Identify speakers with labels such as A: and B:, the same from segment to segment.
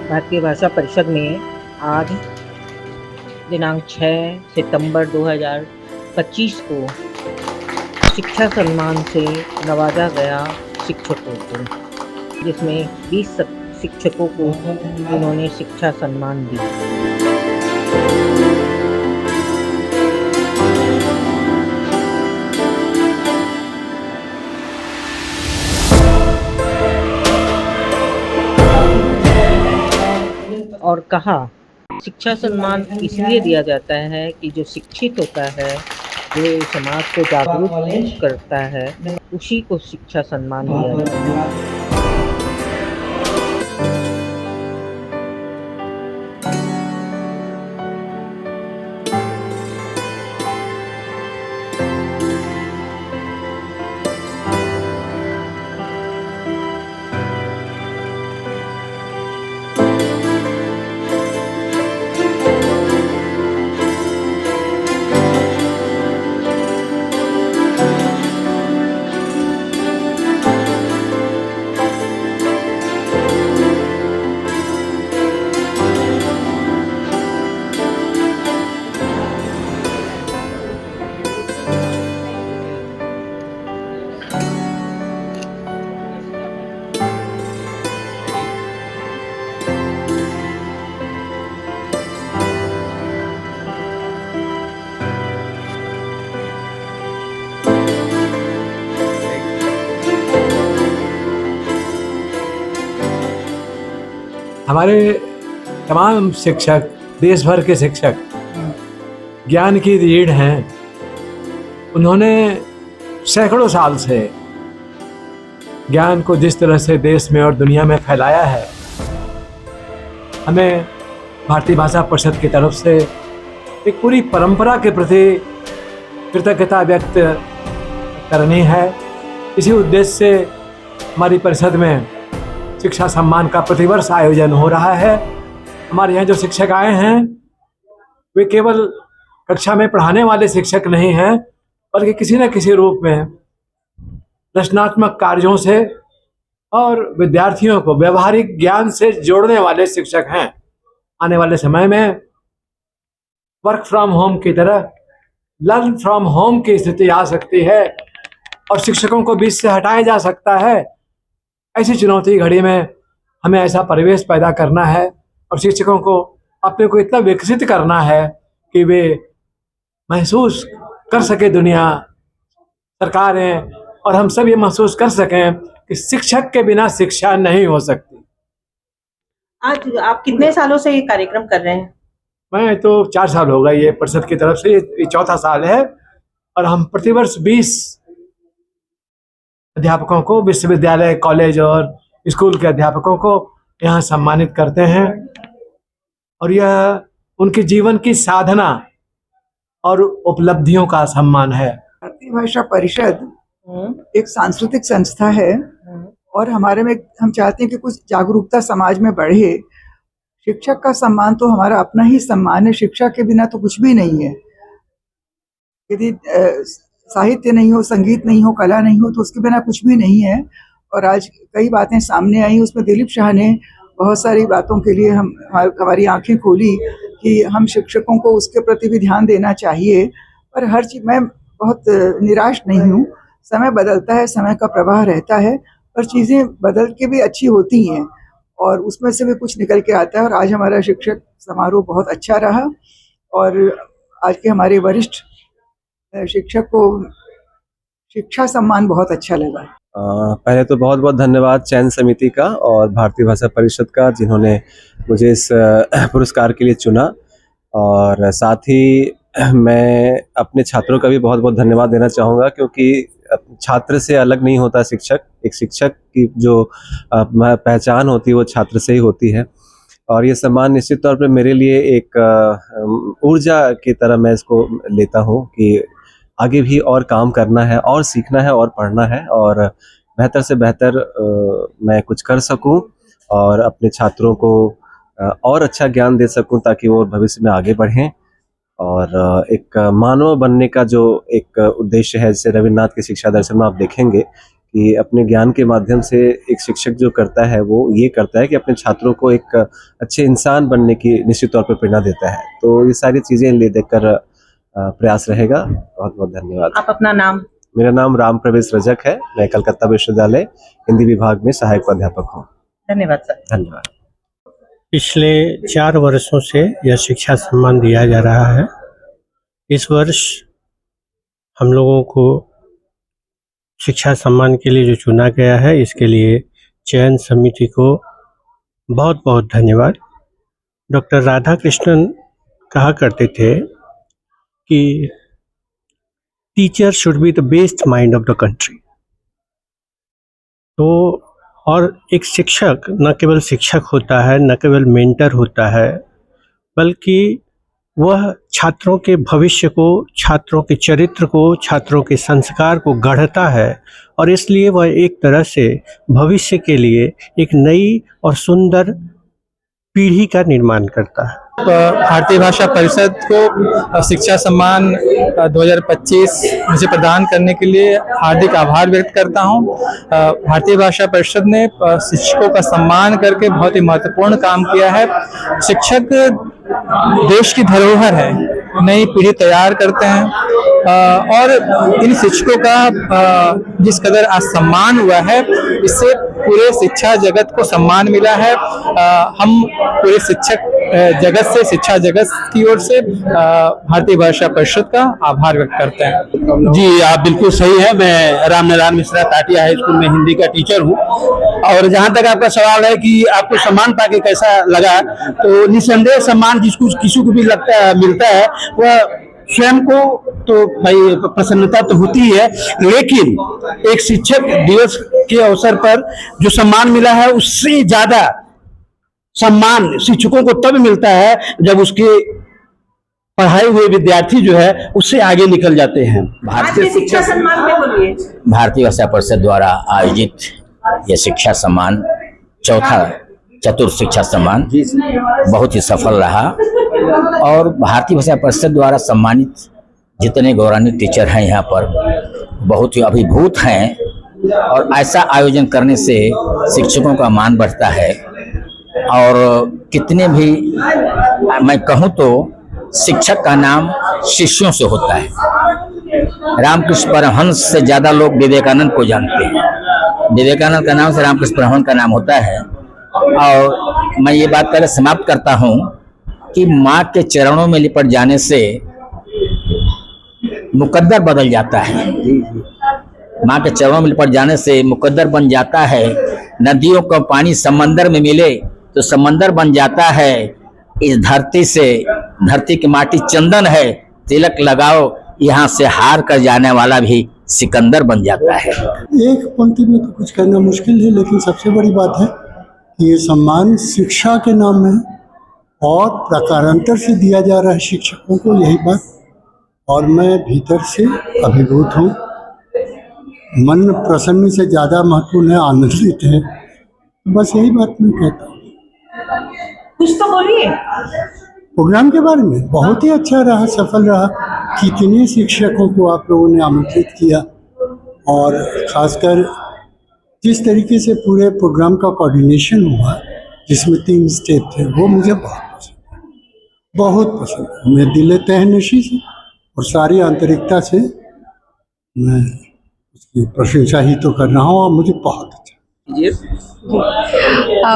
A: भारतीय भाषा परिषद में आज दिनांक 6 सितंबर 2025 को शिक्षा सम्मान से नवाजा गया शिक्षकों को, जिसमें 20 शिक्षकों को उन्होंने शिक्षा सम्मान दी। और कहा, शिक्षा सम्मान इसलिए दिया जाता है कि जो शिक्षित होता है, जो समाज को जागरूक करता है, उसी को शिक्षा सम्मान दिया जाता है।
B: हमारे तमाम शिक्षक, देश भर के शिक्षक ज्ञान की रीढ़ हैं। उन्होंने सैकड़ों साल से ज्ञान को जिस तरह से देश में और दुनिया में फैलाया है, हमें भारतीय भाषा परिषद की तरफ से एक पूरी परंपरा के प्रति कृतज्ञता व्यक्त करनी है। इसी उद्देश्य से हमारी परिषद में शिक्षा सम्मान का प्रतिवर्ष आयोजन हो रहा है। हमारे यहाँ जो शिक्षक आए हैं, वे केवल कक्षा में पढ़ाने वाले शिक्षक नहीं हैं, बल्कि किसी न किसी रूप में रचनात्मक कार्यों से और विद्यार्थियों को व्यवहारिक ज्ञान से जोड़ने वाले शिक्षक हैं। आने वाले समय में वर्क फ्रॉम होम की तरह लर्न फ्रॉम होम की स्थिति आ सकती है और शिक्षकों को बीच से हटाया जा सकता है। ऐसी चुनौती घड़ी में हमें ऐसा परिवेश पैदा करना है और शिक्षकों को अपने को इतना विकसित करना है कि वे महसूस कर सके, दुनिया, सरकारें और हम सब ये महसूस कर सकें कि शिक्षक के बिना शिक्षा नहीं हो सकती।
C: आज आप कितने सालों से ये कार्यक्रम कर रहे हैं?
B: मैं तो 4 साल हो गए ये परिषद की तरफ से, ये चौथा साल है और हम प्रतिवर्ष 20 अध्यापकों को, विश्वविद्यालय, कॉलेज और स्कूल के अध्यापकों को यहाँ सम्मानित करते हैं और यह उनके जीवन की साधना और उपलब्धियों का सम्मान है।
D: भारतीय भाषा परिषद एक सांस्कृतिक संस्था है और हमारे में हम चाहते हैं कि कुछ जागरूकता समाज में बढ़े। शिक्षक का सम्मान तो हमारा अपना ही सम्मान है। शिक्षा के बिना तो कुछ भी नहीं है। यदि साहित्य नहीं हो, संगीत नहीं हो, कला नहीं हो, तो उसके बिना कुछ भी नहीं है। और आज कई बातें सामने आई, उसमें दिलीप शाह ने बहुत सारी बातों के लिए हमारी आंखें खोली कि हम शिक्षकों को उसके प्रति भी ध्यान देना चाहिए। पर हर चीज, मैं बहुत निराश नहीं हूँ। समय बदलता है, समय का प्रवाह रहता है, पर चीज़ें बदल के भी अच्छी होती हैं और उसमें से भी कुछ निकल के आता है। और आज हमारा शिक्षक समारोह बहुत अच्छा रहा और आज के हमारे वरिष्ठ शिक्षक को शिक्षा सम्मान बहुत अच्छा लगा।
E: पहले तो बहुत बहुत धन्यवाद चयन समिति का और भारतीय भाषा परिषद का, जिन्होंने मुझे इस पुरस्कार के लिए चुना। और साथ ही मैं अपने छात्रों का भी बहुत बहुत धन्यवाद देना चाहूँगा, क्योंकि छात्र से अलग नहीं होता शिक्षक। एक शिक्षक की जो पहचान होती है वो छात्र से ही होती है। और ये सम्मान निश्चित तौर पे मेरे लिए एक ऊर्जा की तरह मैं इसको लेता हूँ कि आगे भी और काम करना है और सीखना है और पढ़ना है और बेहतर से बेहतर मैं कुछ कर सकूँ और अपने छात्रों को और अच्छा ज्ञान दे सकूँ ताकि वो भविष्य में आगे बढ़ें। और एक मानव बनने का जो एक उद्देश्य है, जैसे रविन्द्रनाथ के शिक्षा दर्शन में आप देखेंगे कि अपने ज्ञान के माध्यम से एक शिक्षक जो करता है वो ये करता है कि अपने छात्रों को एक अच्छे इंसान बनने की निश्चित तौर पर प्रेरणा देता है। तो ये सारी चीज़ें ले देकर प्रयास रहेगा। बहुत बहुत धन्यवाद।
C: आप अपना नाम?
E: मेरा नाम राम प्रवेश रजक है। मैं कलकत्ता विश्वविद्यालय हिंदी विभाग में सहायक प्राध्यापक हूँ।
C: धन्यवाद सर।
E: धन्यवाद।
F: पिछले 4 वर्षों से यह शिक्षा सम्मान दिया जा रहा है। इस वर्ष हम लोगों को शिक्षा सम्मान के लिए जो चुना गया है, इसके लिए चयन समिति को बहुत बहुत धन्यवाद। डॉक्टर राधाकृष्णन कहा करते थे कि teacher should be the best mind of the country. तो और एक शिक्षक न केवल शिक्षक होता है, न केवल मेंटर होता है, बल्कि वह छात्रों के भविष्य को, छात्रों के चरित्र को, छात्रों के संस्कार को गढ़ता है और इसलिए वह एक तरह से भविष्य के लिए एक नई और सुंदर पीढ़ी का निर्माण करता है।
G: भारतीय भाषा परिषद को शिक्षा सम्मान 2025 मुझे प्रदान करने के लिए हार्दिक आभार व्यक्त करता हूं। भारतीय भाषा परिषद ने शिक्षकों का सम्मान करके बहुत ही महत्वपूर्ण काम किया है। शिक्षक देश की धरोहर है, नई पीढ़ी तैयार करते हैं और इन शिक्षकों का जिस कदर आज सम्मान हुआ है, इससे पूरे शिक्षा जगत को सम्मान मिला है। हम पूरे शिक्षक जगत से, शिक्षा जगत की ओर से भारतीय भाषा परिषद का आभार व्यक्त करते हैं।
H: जी, आप बिल्कुल सही है। मैं रामनारायण मिश्रा टाटिया हाई स्कूल में हिंदी का टीचर हूँ और जहाँ तक आपका सवाल है कि आपको सम्मान पाके कैसा लगा, तो निसंदेह सम्मान जिसको किसी को भी मिलता है वह स्वयं को तो भाई प्रसन्नता तो होती ही है, लेकिन एक शिक्षक दिवस के अवसर पर जो सम्मान मिला है उससे ज्यादा सम्मान शिक्षकों को तब मिलता है जब उसके पढ़ाए हुए विद्यार्थी जो है उससे आगे निकल जाते हैं।
C: भारतीय शिक्षा सम्मान में बोलिए।
I: भारतीय भाषा परिषद द्वारा आयोजित यह शिक्षा सम्मान चौथा चतुर्थ शिक्षा सम्मान बहुत ही सफल रहा और भारतीय भाषा परिषद द्वारा सम्मानित जितने गौरवान्वित टीचर हैं यहाँ पर बहुत ही अभिभूत हैं और ऐसा आयोजन करने से शिक्षकों का मान बढ़ता है। और कितने भी मैं कहूँ तो शिक्षक का नाम शिष्यों से होता है। रामकृष्ण परमहंस से ज्यादा लोग विवेकानंद को जानते हैं। विवेकानंद का नाम से रामकृष्ण परमहंस का नाम होता है। और मैं ये बात पहले समाप्त करता हूँ कि माँ के चरणों में लिपट जाने से मुकद्दर बदल जाता है। माँ के चरणों में लिपट जाने से मुकद्दर बन जाता है। नदियों का पानी समंदर में मिले तो समंदर बन जाता है। इस धरती से, धरती की माटी चंदन है, तिलक लगाओ यहाँ से हार कर जाने वाला भी सिकंदर बन जाता है।
J: एक पंक्ति में तो कुछ कहना मुश्किल है, लेकिन सबसे बड़ी बात है कि ये सम्मान शिक्षा के नाम में है और प्रकारांतर से दिया जा रहा है शिक्षकों को, यही बात। और मैं भीतर से अभिभूत हूँ। मन प्रसन्न से ज़्यादा महत्वपूर्ण है, आनंदित है। बस यही बात मैं कहता हूँ।
C: कुछ तो बोलिए।
J: प्रोग्राम के बारे में बहुत ही अच्छा रहा, सफल रहा। कितने शिक्षकों को आप लोगों ने आमंत्रित किया और खासकर जिस तरीके से पूरे प्रोग्राम का कोऑर्डिनेशन हुआ, जिसमें 3 स्टेप थे, वो मुझे बहुत पसंद है। मैं दिल तहनशी से और सारी आंतरिकता से मैं उसकी प्रशंसा ही तो कर रहा हूँ और मुझे बहुत अच्छा।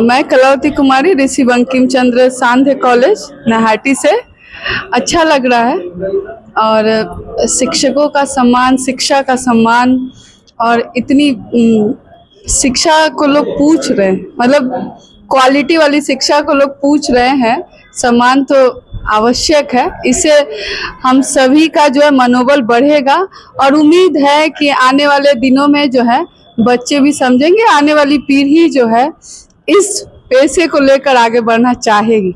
K: मैं कलावती कुमारी, ऋषि बंकिम चंद्र सांध्य कॉलेज नाहाटी से। अच्छा लग रहा है और शिक्षकों का सम्मान, शिक्षा का सम्मान और इतनी शिक्षा को लोग पूछ रहे हैं, मतलब क्वालिटी वाली शिक्षा को लोग पूछ रहे हैं। सम्मान तो आवश्यक है। इससे हम सभी का जो है मनोबल बढ़ेगा और उम्मीद है कि आने वाले दिनों में जो है बच्चे भी समझेंगे, आने वाली पीढ़ी जो है इस पेशे को लेकर आगे बढ़ना चाहेगी।